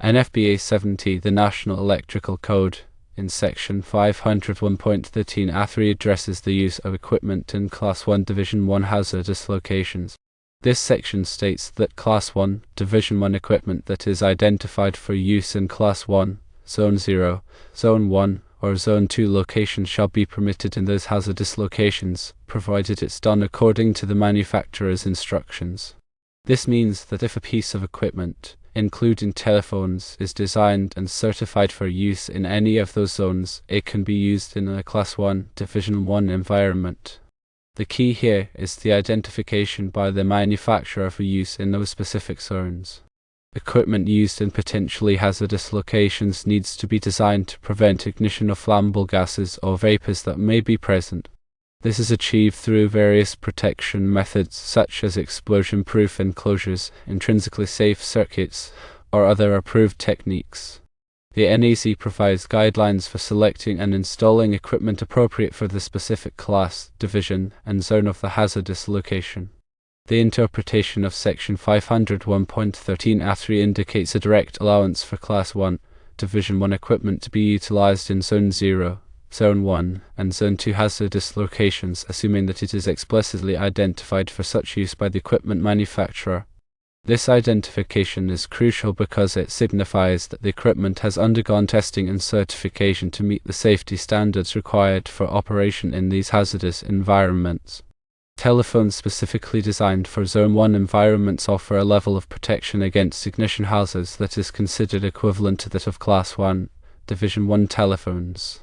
NFPA 70, the National Electrical Code, in Section 501.13 A3 addresses the use of equipment in Class 1 Division 1 hazardous locations. This section states that Class 1, Division 1 equipment that is identified for use in Class 1, Zone 0, Zone 1, or Zone 2 locations shall be permitted in those hazardous locations, provided it's done according to the manufacturer's instructions. This means that if a piece of equipment, including telephones, is designed and certified for use in any of those zones, it can be used in a Class 1, Division 1 environment. The key here is the identification by the manufacturer for use in those specific zones. Equipment used in potentially hazardous locations needs to be designed to prevent ignition of flammable gases or vapors that may be present. This is achieved through various protection methods such as explosion-proof enclosures, intrinsically safe circuits, or other approved techniques. The NEC provides guidelines for selecting and installing equipment appropriate for the specific class, division, and zone of the hazardous location. The interpretation of Section 501.13 A3 indicates a direct allowance for Class 1, Division 1 equipment to be utilized in Zone 0, Zone 1, and Zone 2 hazardous locations, assuming that it is explicitly identified for such use by the equipment manufacturer. This identification is crucial because it signifies that the equipment has undergone testing and certification to meet the safety standards required for operation in these hazardous environments. Telephones specifically designed for Zone 1 environments offer a level of protection against ignition hazards that is considered equivalent to that of Class 1, Division 1 telephones.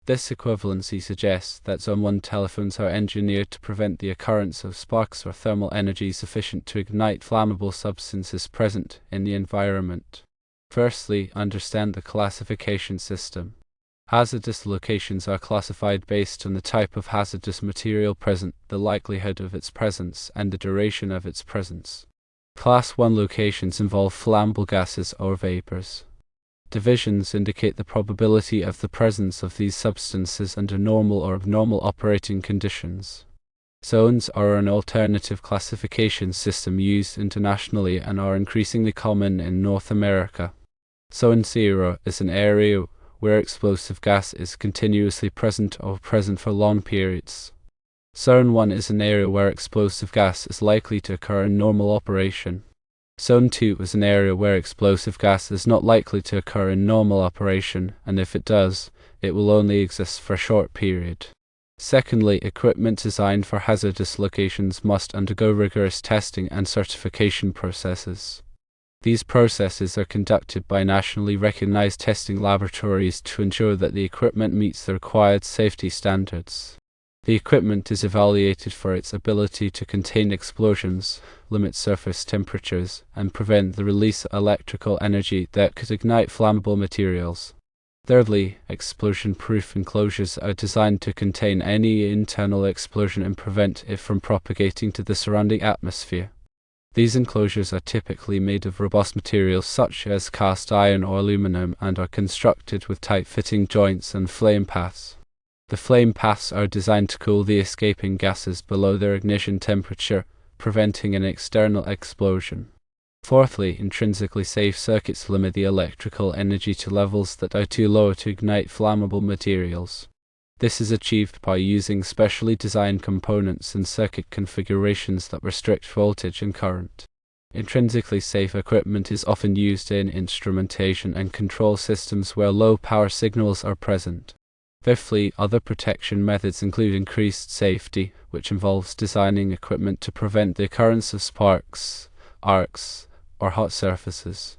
This equivalency suggests that Zone 1 telephones are engineered to prevent the occurrence of sparks or thermal energy sufficient to ignite flammable substances present in the environment. Firstly, understand the classification system. Hazardous locations are classified based on the type of hazardous material present, the likelihood of its presence, and the duration of its presence. Class 1 locations involve flammable gases or vapors. Divisions indicate the probability of the presence of these substances under normal or abnormal operating conditions. Zones are an alternative classification system used internationally and are increasingly common in North America. Zone 0 is an area where explosive gas is continuously present or present for long periods. Zone 1 is an area where explosive gas is likely to occur in normal operation. Zone 2 is an area where explosive gas is not likely to occur in normal operation, and if it does, it will only exist for a short period. Secondly, equipment designed for hazardous locations must undergo rigorous testing and certification processes. These processes are conducted by nationally recognized testing laboratories to ensure that the equipment meets the required safety standards. The equipment is evaluated for its ability to contain explosions, limit surface temperatures, and prevent the release of electrical energy that could ignite flammable materials. Thirdly, explosion-proof enclosures are designed to contain any internal explosion and prevent it from propagating to the surrounding atmosphere. These enclosures are typically made of robust materials such as cast iron or aluminum and are constructed with tight-fitting joints and flame paths. The flame paths are designed to cool the escaping gases below their ignition temperature, preventing an external explosion. Fourthly, intrinsically safe circuits limit the electrical energy to levels that are too low to ignite flammable materials. This is achieved by using specially designed components and circuit configurations that restrict voltage and current. Intrinsically safe equipment is often used in instrumentation and control systems where low power signals are present. Fifthly, other protection methods include increased safety, which involves designing equipment to prevent the occurrence of sparks, arcs, or hot surfaces.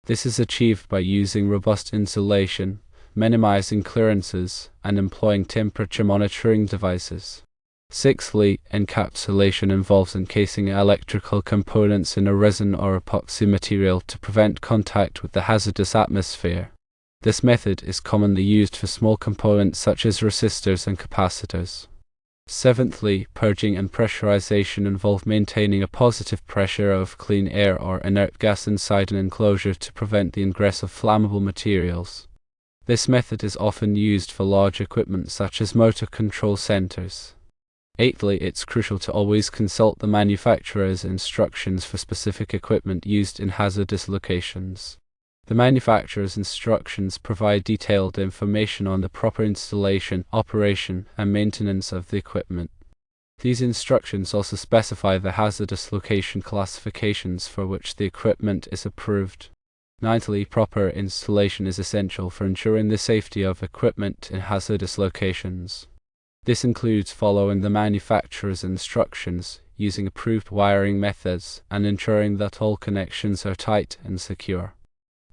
This is achieved by using robust insulation, minimizing clearances, and employing temperature monitoring devices. Sixthly, encapsulation involves encasing electrical components in a resin or epoxy material to prevent contact with the hazardous atmosphere. This method is commonly used for small components such as resistors and capacitors. Seventhly, purging and pressurization involve maintaining a positive pressure of clean air or inert gas inside an enclosure to prevent the ingress of flammable materials. This method is often used for large equipment such as motor control centers. Eighthly, it's crucial to always consult the manufacturer's instructions for specific equipment used in hazardous locations. The manufacturer's instructions provide detailed information on the proper installation, operation, and maintenance of the equipment. These instructions also specify the hazardous location classifications for which the equipment is approved. Ninthly, proper installation is essential for ensuring the safety of equipment in hazardous locations. This includes following the manufacturer's instructions, using approved wiring methods, and ensuring that all connections are tight and secure.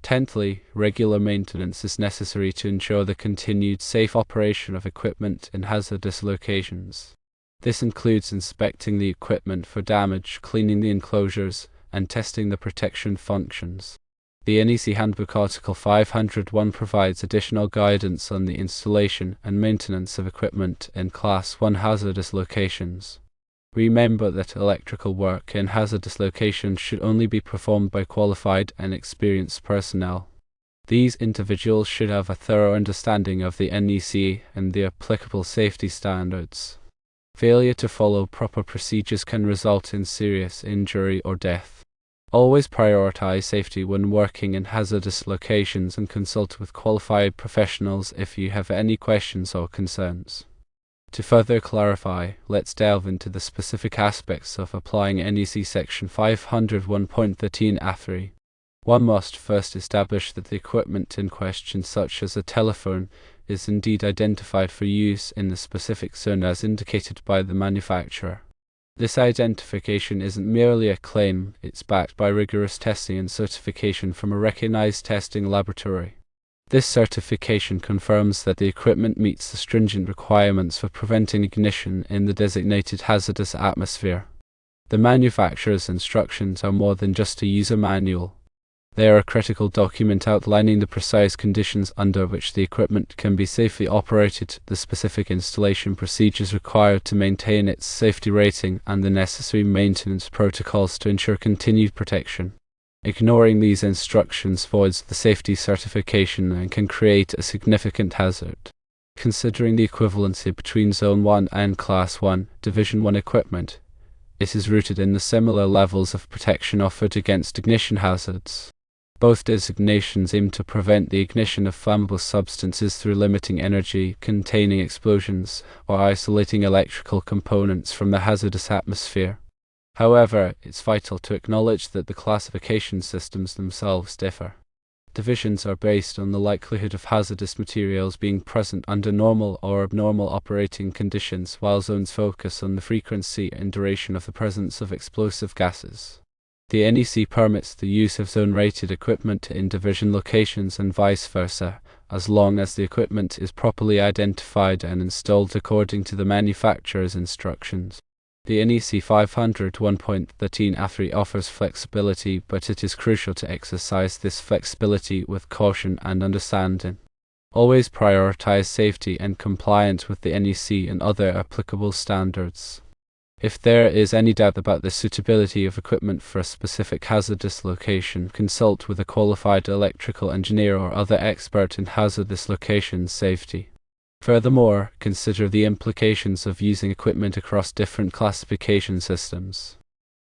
Tenthly, regular maintenance is necessary to ensure the continued safe operation of equipment in hazardous locations. This includes inspecting the equipment for damage, cleaning the enclosures, and testing the protection functions. The NEC Handbook Article 501 provides additional guidance on the installation and maintenance of equipment in Class 1 hazardous locations. Remember that electrical work in hazardous locations should only be performed by qualified and experienced personnel. These individuals should have a thorough understanding of the NEC and the applicable safety standards. Failure to follow proper procedures can result in serious injury or death. Always prioritize safety when working in hazardous locations and consult with qualified professionals if you have any questions or concerns. To further clarify, let's delve into the specific aspects of applying NEC Section 501.13 A3. One must first establish that the equipment in question, such as a telephone, is indeed identified for use in the specific zone as indicated by the manufacturer. This identification isn't merely a claim, it's backed by rigorous testing and certification from a recognized testing laboratory. This certification confirms that the equipment meets the stringent requirements for preventing ignition in the designated hazardous atmosphere. The manufacturer's instructions are more than just a user manual. They are a critical document outlining the precise conditions under which the equipment can be safely operated, the specific installation procedures required to maintain its safety rating, and the necessary maintenance protocols to ensure continued protection. Ignoring these instructions voids the safety certification and can create a significant hazard. Considering the equivalency between Zone 1 and Class 1, Division 1 equipment, it is rooted in the similar levels of protection offered against ignition hazards. Both designations aim to prevent the ignition of flammable substances through limiting energy containing explosions or isolating electrical components from the hazardous atmosphere. However, it's vital to acknowledge that the classification systems themselves differ. Divisions are based on the likelihood of hazardous materials being present under normal or abnormal operating conditions, while zones focus on the frequency and duration of the presence of explosive gases. The NEC permits the use of zone-rated equipment in division locations and vice versa, as long as the equipment is properly identified and installed according to the manufacturer's instructions. The NEC 501.13 A3 offers flexibility, but it is crucial to exercise this flexibility with caution and understanding. Always prioritize safety and compliance with the NEC and other applicable standards. If there is any doubt about the suitability of equipment for a specific hazardous location, consult with a qualified electrical engineer or other expert in hazardous location safety. Furthermore, consider the implications of using equipment across different classification systems.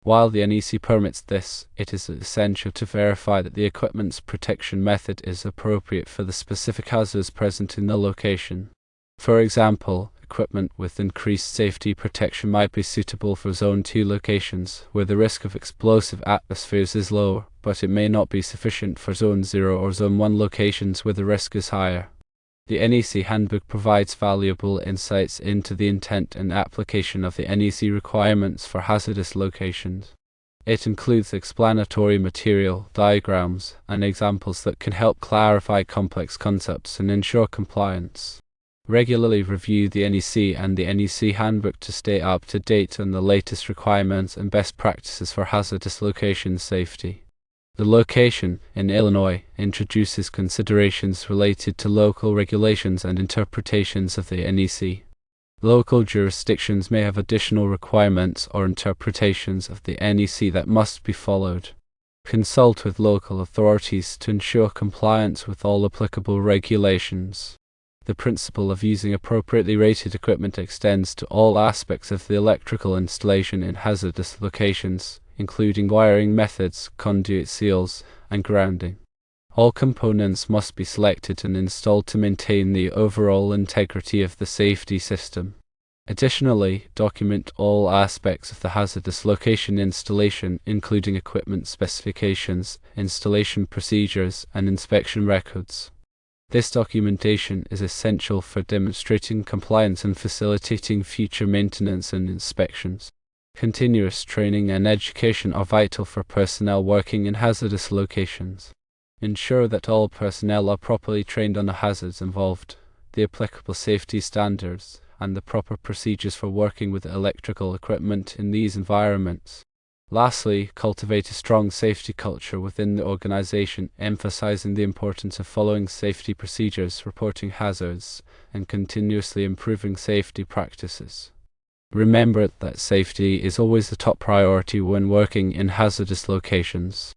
While the NEC permits this, it is essential to verify that the equipment's protection method is appropriate for the specific hazards present in the location. For example, equipment with increased safety protection might be suitable for Zone 2 locations, where the risk of explosive atmospheres is low, but it may not be sufficient for Zone 0 or Zone 1 locations where the risk is higher. The NEC Handbook provides valuable insights into the intent and application of the NEC requirements for hazardous locations. It includes explanatory material, diagrams, and examples that can help clarify complex concepts and ensure compliance. Regularly review the NEC and the NEC Handbook to stay up to date on the latest requirements and best practices for hazardous location safety. The location, in Illinois, introduces considerations related to local regulations and interpretations of the NEC. Local jurisdictions may have additional requirements or interpretations of the NEC that must be followed. Consult with local authorities to ensure compliance with all applicable regulations. The principle of using appropriately rated equipment extends to all aspects of the electrical installation in hazardous locations, including wiring methods, conduit seals, and grounding. All components must be selected and installed to maintain the overall integrity of the safety system. Additionally, document all aspects of the hazardous location installation, including equipment specifications, installation procedures, and inspection records. This documentation is essential for demonstrating compliance and facilitating future maintenance and inspections. Continuous training and education are vital for personnel working in hazardous locations. Ensure that all personnel are properly trained on the hazards involved, the applicable safety standards, and the proper procedures for working with electrical equipment in these environments. Lastly, cultivate a strong safety culture within the organization, emphasizing the importance of following safety procedures, reporting hazards, and continuously improving safety practices. Remember that safety is always the top priority when working in hazardous locations.